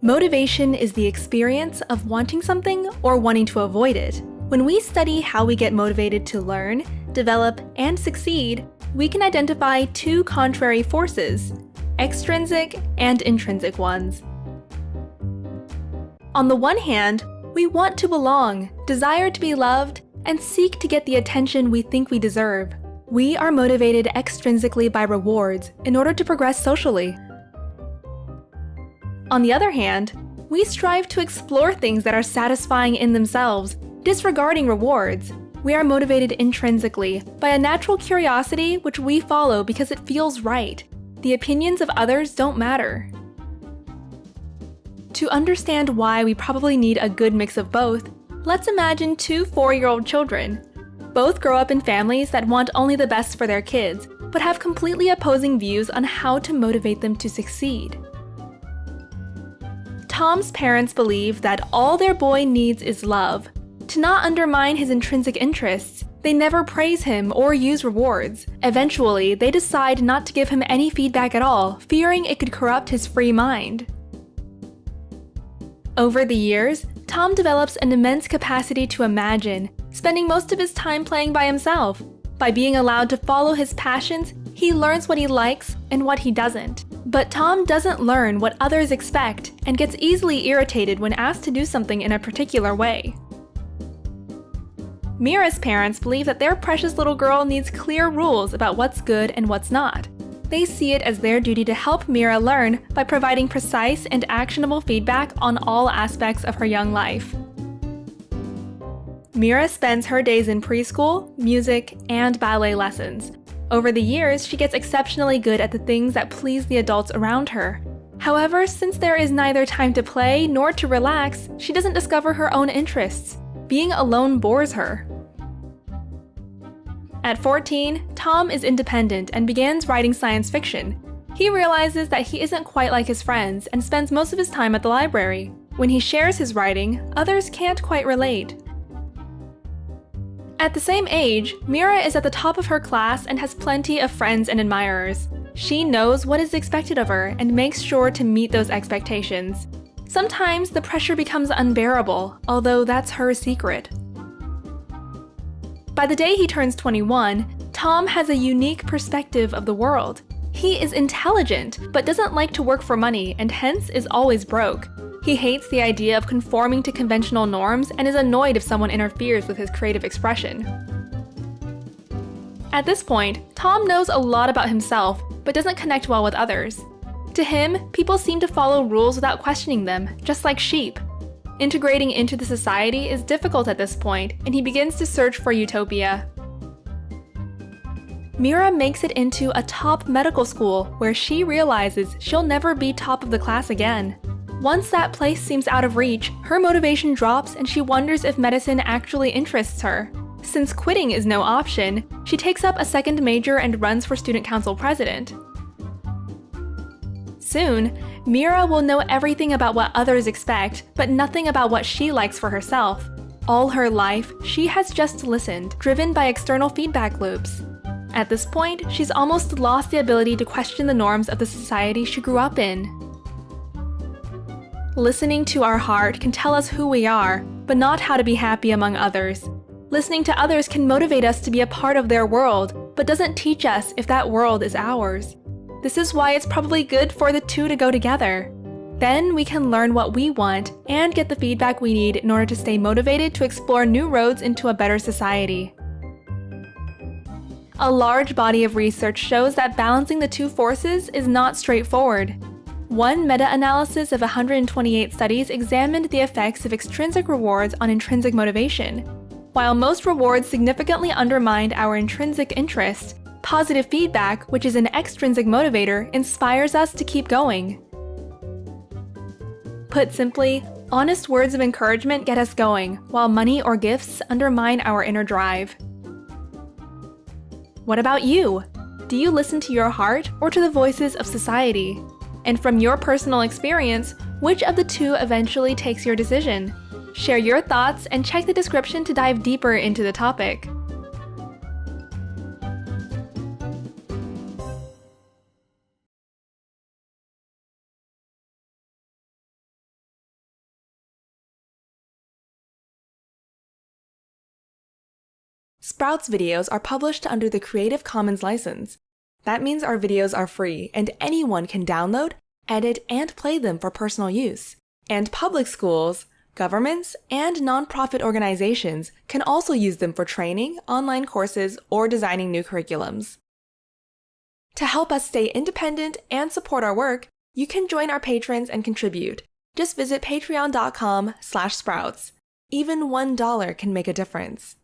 Motivation is the experience of wanting something or wanting to avoid it. When we study how we get motivated to learn, develop, and succeed, we can identify two contrary forces, extrinsic and intrinsic ones. On the one hand, we want to belong, desire to be loved, and seek to get the attention we think we deserve. We are motivated extrinsically by rewards in order to progress socially. On the other hand, we strive to explore things that are satisfying in themselves, disregarding rewards. We are motivated intrinsically by a natural curiosity which we follow because it feels right. The opinions of others don't matter. To understand why we probably need a good mix of both, let's imagine two 4-year-old children. Both grow up in families that want only the best for their kids, but have completely opposing views on how to motivate them to succeed. Tom's parents believe that all their boy needs is love. To not undermine his intrinsic interests, they never praise him or use rewards. Eventually, they decide not to give him any feedback at all, fearing it could corrupt his free mind. Over the years, Tom develops an immense capacity to imagine, spending most of his time playing by himself. By being allowed to follow his passions, he learns what he likes and what he doesn't. But Tom doesn't learn what others expect and gets easily irritated when asked to do something in a particular way. Mira's parents believe that their precious little girl needs clear rules about what's good and what's not. They see it as their duty to help Mira learn by providing precise and actionable feedback on all aspects of her young life. Mira spends her days in preschool, music, and ballet lessons. Over the years, she gets exceptionally good at the things that please the adults around her. However, since there is neither time to play nor to relax, she doesn't discover her own interests. Being alone bores her. At 14, Tom is independent and begins writing science fiction. He realizes that he isn't quite like his friends and spends most of his time at the library. When he shares his writing, others can't quite relate. At the same age, Mira is at the top of her class and has plenty of friends and admirers. She knows what is expected of her and makes sure to meet those expectations. Sometimes the pressure becomes unbearable, although that's her secret. By the day he turns 21, Tom has a unique perspective of the world. He is intelligent, but doesn't like to work for money and hence is always broke. He hates the idea of conforming to conventional norms and is annoyed if someone interferes with his creative expression. At this point, Tom knows a lot about himself, but doesn't connect well with others. To him, people seem to follow rules without questioning them, just like sheep. Integrating into the society is difficult at this point, and he begins to search for utopia. Mira makes it into a top medical school where she realizes she'll never be top of the class again. Once that place seems out of reach, her motivation drops and she wonders if medicine actually interests her. Since quitting is no option, she takes up a second major and runs for student council president. Soon, Mira will know everything about what others expect, but nothing about what she likes for herself. All her life, she has just listened, driven by external feedback loops. At this point, she's almost lost the ability to question the norms of the society she grew up in. Listening to our heart can tell us who we are, but not how to be happy among others. Listening to others can motivate us to be a part of their world, but doesn't teach us if that world is ours. This is why it's probably good for the two to go together. Then we can learn what we want and get the feedback we need in order to stay motivated to explore new roads into a better society. A large body of research shows that balancing the two forces is not straightforward. One meta-analysis of 128 studies examined the effects of extrinsic rewards on intrinsic motivation. While most rewards significantly undermined our intrinsic interest, positive feedback, which is an extrinsic motivator, inspires us to keep going. Put simply, honest words of encouragement get us going, while money or gifts undermine our inner drive. What about you? Do you listen to your heart or to the voices of society? And from your personal experience, which of the two eventually takes your decision? Share your thoughts and check the description to dive deeper into the topic. Sprouts videos are published under the Creative Commons license. That means our videos are free and anyone can download, edit, and play them for personal use. And public schools, governments, and nonprofit organizations can also use them for training, online courses, or designing new curriculums. To help us stay independent and support our work, you can join our patrons and contribute. Just visit patreon.com/sprouts. Even $1 can make a difference.